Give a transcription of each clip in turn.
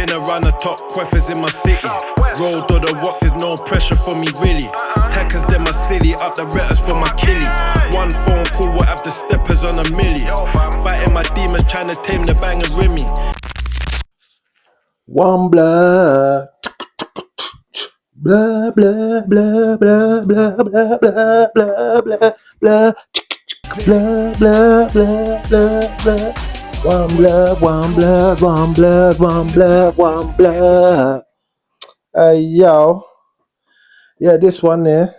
Been around the top queffers in my city. Road or the walk, there's no pressure for me really. Tackers, them my city, up the retters for my killie. One phone call will have the steppers on a milli. Fighting my demons, trying to tame the bang and rimmy. One blood. Blah blah blah blah blah blah blah blah blah blah blah blah blah blah blah. One blood, one blood, one blood, one blood, one blood. Hey yo, yeah, this one there,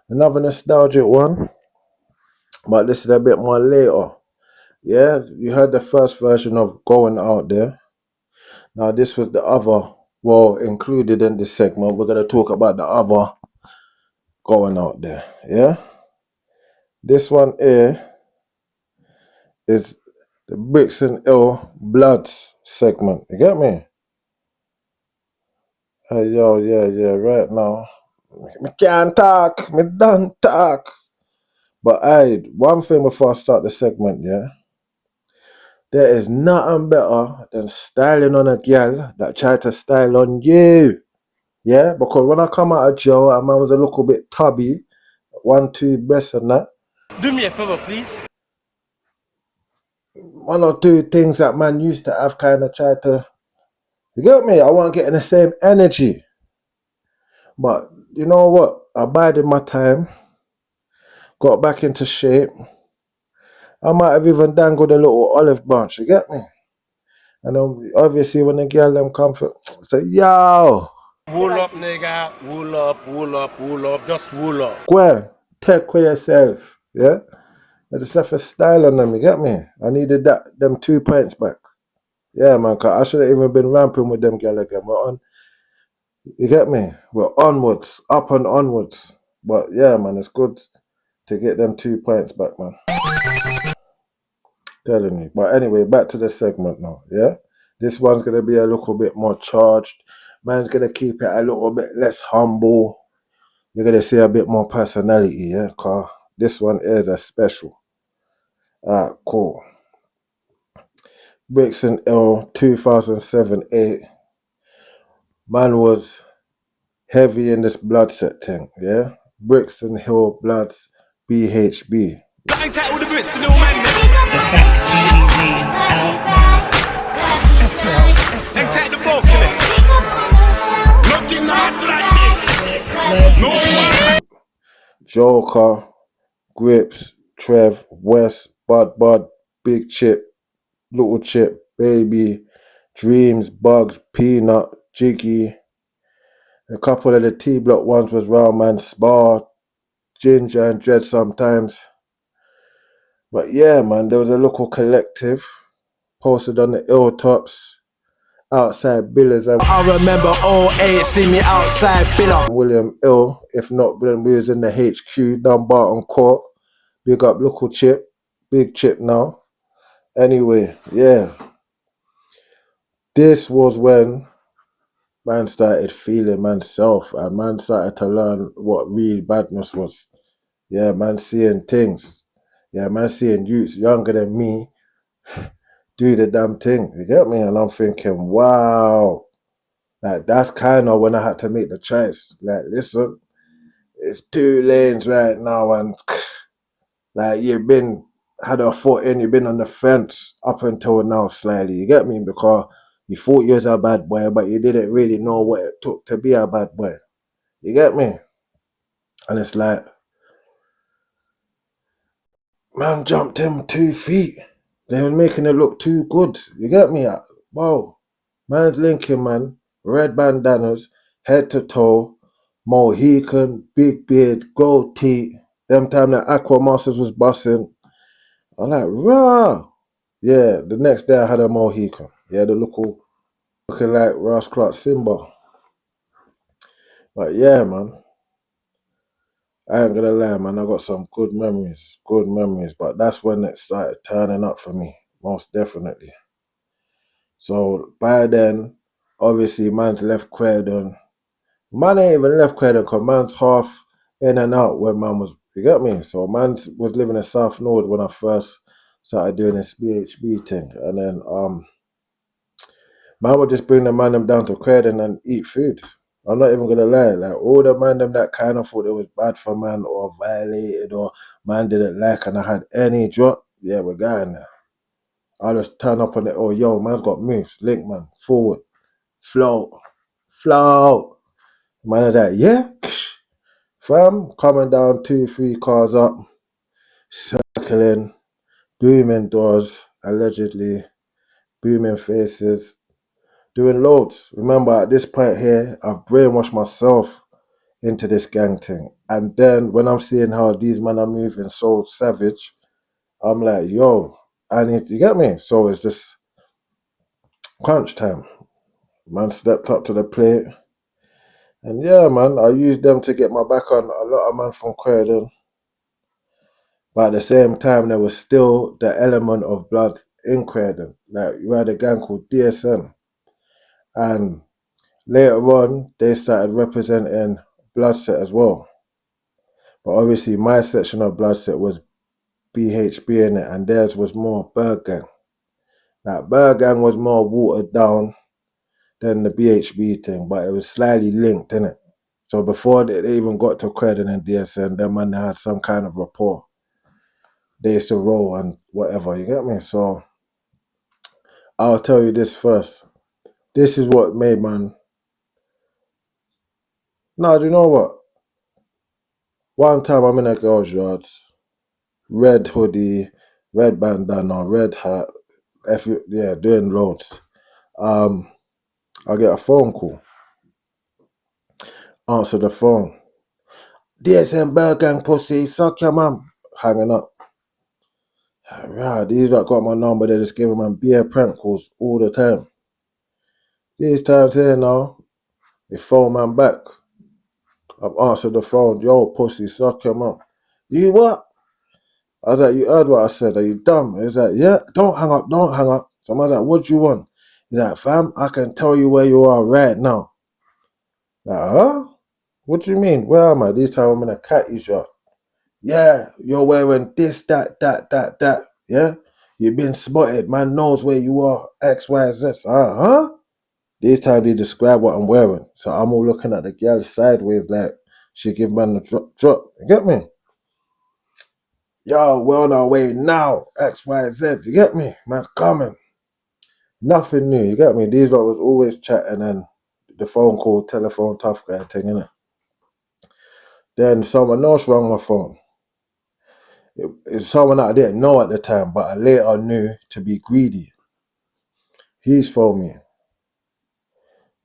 another nostalgic one, but this is a bit more later. Yeah, you heard the first version of Going Out There. Now this was the other, well, included in this segment. We're gonna talk about the other Going Out There. Yeah, this one here is the Brixton Bloods segment. You get me? Hey yo, yeah, right now. Me can't talk, me don't talk. But one thing before I start the segment, yeah. There is nothing better than styling on a girl that tried to style on you. Yeah, because when I come out of jail, and man was a little bit tubby, 1-2 breasts and that. Do me a favor, please. 1 or 2 things that man used to have kind of tried to, you get me? I wasn't getting the same energy. But you know what? I bided my time, got back into shape. I might have even dangled a little olive branch, you get me? And obviously when the girl them come for, say, yo. Wool up, nigga. Wool up, wool up, wool up. Just wool up. Go on, take care of yourself, yeah? I just left a style on them, you get me? I needed them 2 points back. Yeah, man, cause I should have even been ramping with them girl again. We're on, you get me? We're onwards, up and onwards. But yeah, man, it's good to get them 2 points back, man. Telling you. But anyway, back to the segment now, yeah? This one's gonna be a little bit more charged. Man's gonna keep it a little bit less humble. You're gonna see a bit more personality, yeah? Cause this one is a special. Alright, cool. Brixton 2007-8. Man was heavy in this Bloodset thing, yeah? Brixton Hill Bloods BHB. Got tight with the Brixton Hill man. Hang tight the vocalist. Nothing hot like this. No. Joker, Grips, Trev, West, Bud, Big Chip, Little Chip, Baby, Dreams, Bugs, Peanut, Jiggy. A couple of the T-Block ones was Round Man, Spar, Ginger and Dread sometimes. But yeah, man, there was a local collective posted on the Hilltops, outside Billers. And I remember 08, see me outside Billa. William Ill, if not when we was in the HQ, Dumbarton Court. Big up Little Chip, Big Chip now. Anyway, yeah. This was when man started feeling manself and man started to learn what real badness was. Yeah, man seeing things. Yeah, man seeing youths younger than me do the damn thing. You get me? And I'm thinking, wow. Like, that's kind of when I had to make the choice. Like, listen, it's 2 lanes right now and like you've been had a foot in, you've been on the fence up until now slightly. You get me? Because you thought you was a bad boy, but you didn't really know what it took to be a bad boy. You get me? And it's like, man jumped him 2 feet. They were making it look too good. You get me? Wow. Man's linking, man. Red bandanas, head to toe, Mohican, big beard, gold teeth. Them time that Aqua Masters was busting. I'm like, rah. Yeah, the next day I had a Mohican. Yeah, the looking like Ross Clark Simba. But yeah, man. I ain't gonna lie, man. I got some good memories. But that's when it started turning up for me, most definitely. So by then, obviously, man's left Croydon. Man ain't even left Croydon because man's half in and out where man was, you get me? So man was living in South Norwood when I first started doing this BHB thing. And then Man would just bring the man them down to Croydon and eat food. I'm not even gonna lie, like all the man them that kind of thought it was bad for man or violated or man didn't like and I had any drop, yeah, we're going there. I'll just turn up on it, oh yo, man's got moves, link man, forward, flow. Man is like, yeah, fam, coming down 2-3 cars up, circling, booming doors, allegedly, booming faces, doing loads. Remember, at this point here, I've brainwashed myself into this gang thing. And then when I'm seeing how these men are moving so savage, I'm like, yo, I need to get me. So it's just crunch time. Man stepped up to the plate. And yeah, man, I used them to get my back on a lot of man from Croydon. But at the same time, there was still the element of blood in Croydon. Like, you had a gang called DSN. And later on, they started representing Bloodset as well. But obviously, my section of Bloodset was BHB in it, and theirs was more Bird Gang. Like, Bird Gang was more watered down than the BHB thing, but it was slightly linked, innit? So before they even got to Croydon and DSN, them man had some kind of rapport. They used to roll and whatever, you get me? So I'll tell you this first. This is what made man. Now, do you know what? One time I'm in a girl's yard, red hoodie, red bandana, red hat, doing loads. I get a phone call. Answer the phone. DSM Bird Gang pussy, suck your mum. Hanging up. Yeah, these that got my number, they just giving man beer prank calls all the time. These times here now, they phone man back. I've answered the phone. Yo, pussy, suck your mum. You what? I was like, you heard what I said. Are you dumb? He was like, yeah, don't hang up, don't hang up. So I was like, what do you want? He's like, fam, I can tell you where you are right now. Like, huh? What do you mean? Where am I? This time I'm in a catty shop. Yeah, you're wearing this, that. Yeah? You've been spotted. Man knows where you are. X, Y, Z. Huh? This time they describe what I'm wearing. So I'm all looking at the girl sideways like she give man the drop. You get me? Yo, we're on our way now. X, Y, Z. You get me? Man's coming. Nothing new. You get me? These lot was always chatting and the phone call, telephone, tough guy thing, innit? Then someone else rang my phone. It's someone that I didn't know at the time, but I later knew to be greedy. He's phoned me.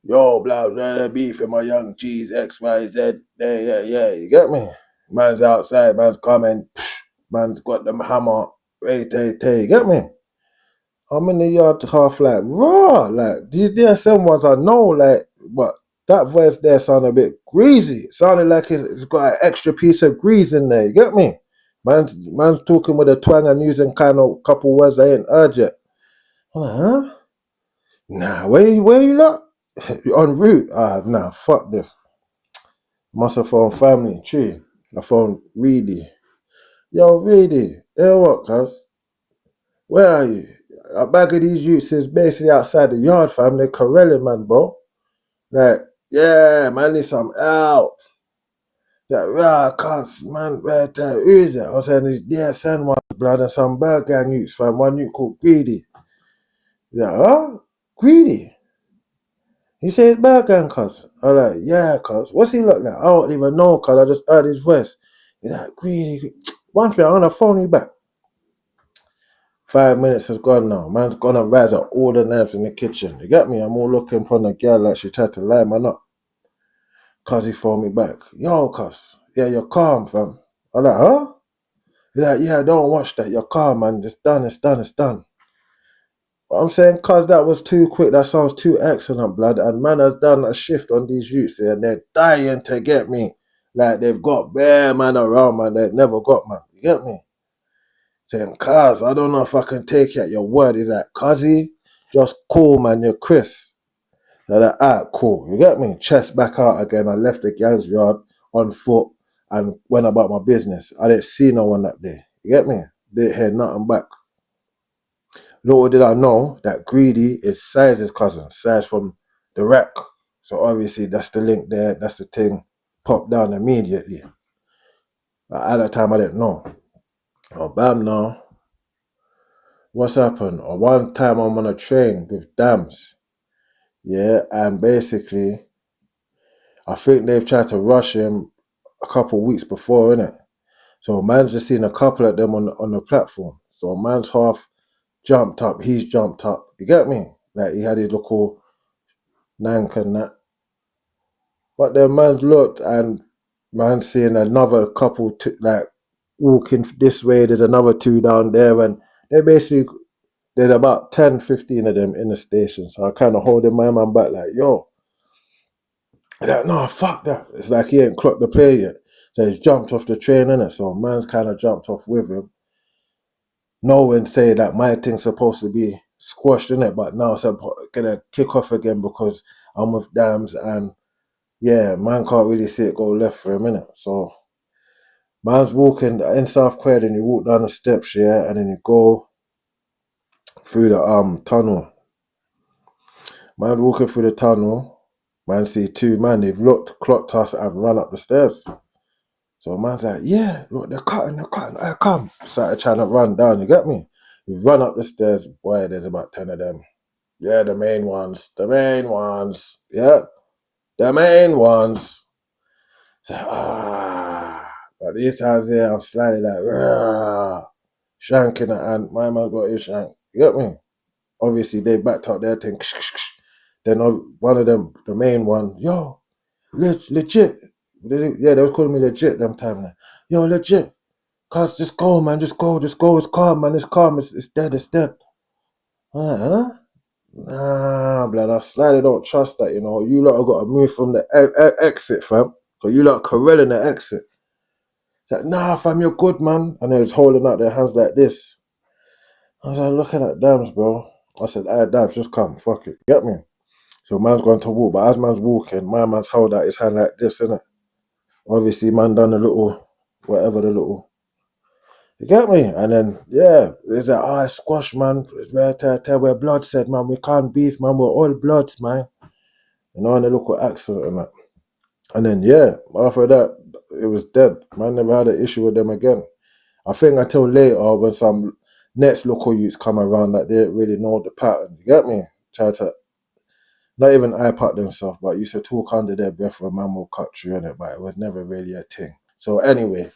Yo, blah, blah, beef in my young G's, X, Y, Z. Yeah, you get me? Man's outside, man's coming, man's got them hammer, you get me? I'm in the yard half like, raw, like, these DSM ones I know, like, but that voice there sounded a bit greasy. It sounded like it's got an extra piece of grease in there, you get me? Man's talking with a twang and using kind of couple words I ain't heard yet. I'm like, huh? Nah, where you lot? You en route? Nah, fuck this. Must have phoned family, tree. I phoned Reedy. Yo, Reedy, hey what, cuz? Where are you? A bag of these youths is basically outside the yard, fam. They're correlling, man, bro. Like, yeah, man, need some help. Like, yeah, cuz, man, right there. Who is it? I was saying, these DSN ones, blood, and some Bird Gang youths, fam. One youth called Greedy. Yeah, huh? Greedy? He said Bird Gang, cuz. I'm like, yeah, cuz. What's he look like? I don't even know, cuz. I just heard his voice. He's like, Greedy. One thing, I'm gonna phone you back. 5 minutes has gone now. Man's gonna rise up all the knives in the kitchen. You get me? I'm all looking upon the girl like she tried to lie man up. Cuz he phoned me back. Yo, cuz. Yeah, you're calm, fam. I'm like, huh? He's like, yeah, don't watch that. You're calm, man. It's done. But I'm saying, cuz that was too quick. That sounds too excellent, blood. And man has done a shift on these youths here, and they're dying to get me. Like, they've got bare man around, man. They've never got, man. You get me? Saying, cuz, I don't know if I can take you at your word. He's like, cuzzy, just cool, man. You're Chris. They're like, alright, cool. You get me? Chest back out again. I left the gal's yard on foot and went about my business. I didn't see no one that day. You get me? Didn't hear nothing back. Little did I know that Greedy is Size's cousin, Size from the wreck. So obviously that's the link there, that's the thing. Popped down immediately. But at that time I didn't know. Oh, bam now. What's happened? Or one time I'm on a train with Dams. Yeah, and basically I think they've tried to rush him a couple of weeks before, innit? So man's just seen a couple of them on the platform. So man's half jumped up, he's jumped up. You get me? Like he had his little nank and that. But then man's looked and man's seeing another couple like walking this way, there's another two down there, and they basically there's about 10, 15 of them in the station. So I kind of holding my man back like, yo, like, no, fuck that. It's like he ain't clocked the play yet. So he's jumped off the train, innit? So man's kind of jumped off with him. No one say that my thing's supposed to be squashed, innit? But now it's gonna kick off again because I'm with Dams and yeah, man can't really see it go left for a minute. So man's walking in South Quaid and you walk down the steps, yeah, and then you go through the tunnel. Man walking through the tunnel, man see two man, they've looked, clocked us and run up the stairs. So man's like, yeah, look, they're cutting, I come. Started trying to run down, you get me? We run up the stairs, boy, there's about 10 of them. Yeah, the main ones, yeah, the main ones. So, but these times here, I'm sliding like, shanking it, and my man got his shank. You get me? Obviously, they backed up their thing. Then one of them, the main one, yo, legit. Yeah, they was calling me legit them time. Yo, legit. Cuz, just go, man. Just go. It's calm, man. It's calm. It's dead. I'm like, huh? Nah, blood. I slightly don't trust that, you know. You lot have got to move from the exit, fam. Because you lot correlling the exit. Like, nah, fam, you're good, man. And they was holding out their hands like this. I was like, looking at Dams, bro. I said, hey, Dams, just come. Fuck it. Get me? So man's going to walk. But as man's walking, my man's held out his hand like this, innit? Obviously, man done a little, whatever the little. You get me? And then, yeah, it's like, oh, it's squash, man. It's we're Bloodset, man. We can't beef, man. We're all bloods, man. You know, and they look at accent and that. And then, yeah, after that, it was dead. Man never had an issue with them again. I think until later, when some next local youths come around, that they didn't really know the pattern. You get me? Try to, not even iPad themselves, but used to talk under their breath when man will cut through in it, but it was never really a thing. So anyway,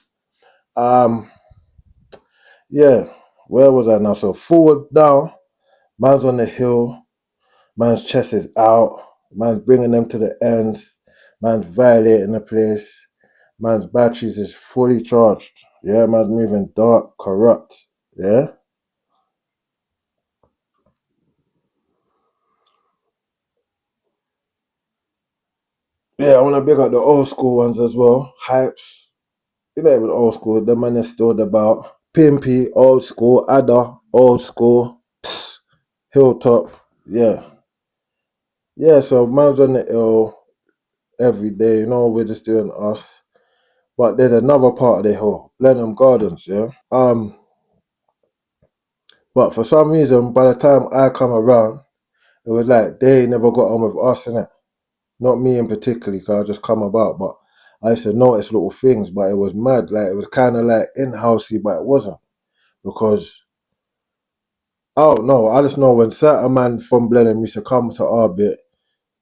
yeah, where was I now? So forward now, man's on the hill, man's chest is out, man's bringing them to the ends, man's violating the place, man's batteries is fully charged. Yeah, man's moving dark, corrupt. Yeah. Yeah, I want to big up the old school ones as well. Hypes. You know, even old school, the man is still about. Pimpy, old school. Adder, old school. Psst, Hilltop. Yeah. Yeah, so man's on the hill every day. You know, we're just doing us. But there's another part of the hill, Blenheim Gardens, yeah? But for some reason, by the time I come around, it was like they never got on with us, innit? Not me in particular, because I just come about, but I used to notice little things, but it was mad. Like, it was kind of like in-housey, but it wasn't. Because, oh no, I just know when certain man from Blenheim used to come to our bit,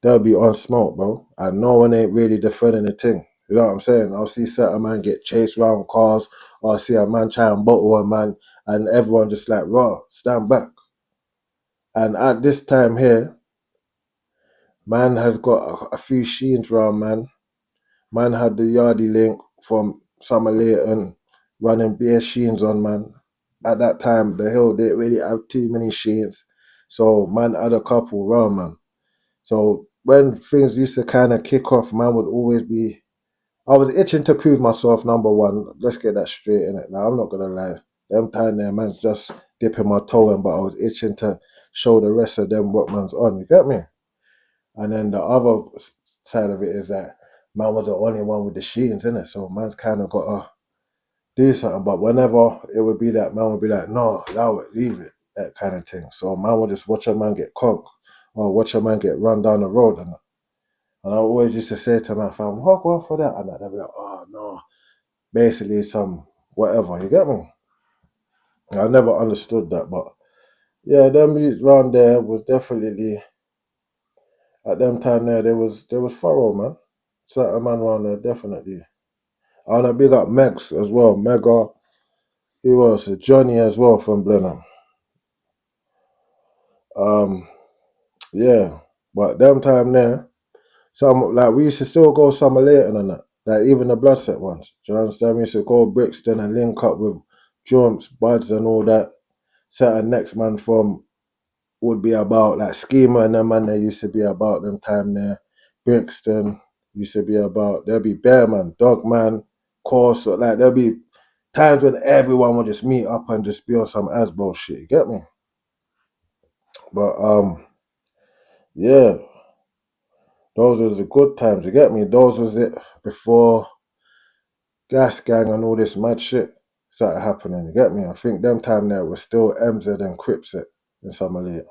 they'll be on smoke, bro. And no one ain't really defending the thing. You know what I'm saying? I'll see certain man get chased around cars, or I'll see a man try and bottle a man, and everyone just like, raw, stand back. And at this time here, man has got a few sheens round, man. Man had the Yardie link from Summer Leighton running bare sheens on, man. At that time, the hill didn't really have too many sheens. So man had a couple round, man. So when things used to kind of kick off, man would always be, I was itching to prove myself, number one. Let's get that straight in it. Now, I'm not going to lie. Them time there, man's just dipping my toe in, but I was itching to show the rest of them what man's on. You get me? And then the other side of it is that man was the only one with the sheens, innit? So man's kind of got to do something. But whenever it would be that, man would be like, no, allow it, leave it. that kind of thing. So man would just watch a man get conked or watch a man get run down the road and I always used to say to my fam, "What go for that?" And they'd be like, "Oh no, basically some whatever." You get me? I never understood that, but yeah, them youths round there was definitely at them time there. There was thorough, man. Certain man round there definitely. I wanna big up Megs as well. Mega, who else? Johnny as well from Blenheim. Yeah, but them time there, some like we used to still go summer later than that. Like even the Bloodset ones. Do you understand? We used to go Brixton and link up with Jumps, Buds and all that. Certain next man from would be about like Schema and them man they used to be about them time there. Brixton used to be about there'll be Bear Man, Dog Man, Course, like there'll be times when everyone would just meet up and just be on some aswell shit, you get me? But yeah, those was the good times, you get me? Those was it before Gas Gang and all this mad shit started happening, you get me? I think them time there was still MZ and Cripset in Summerley.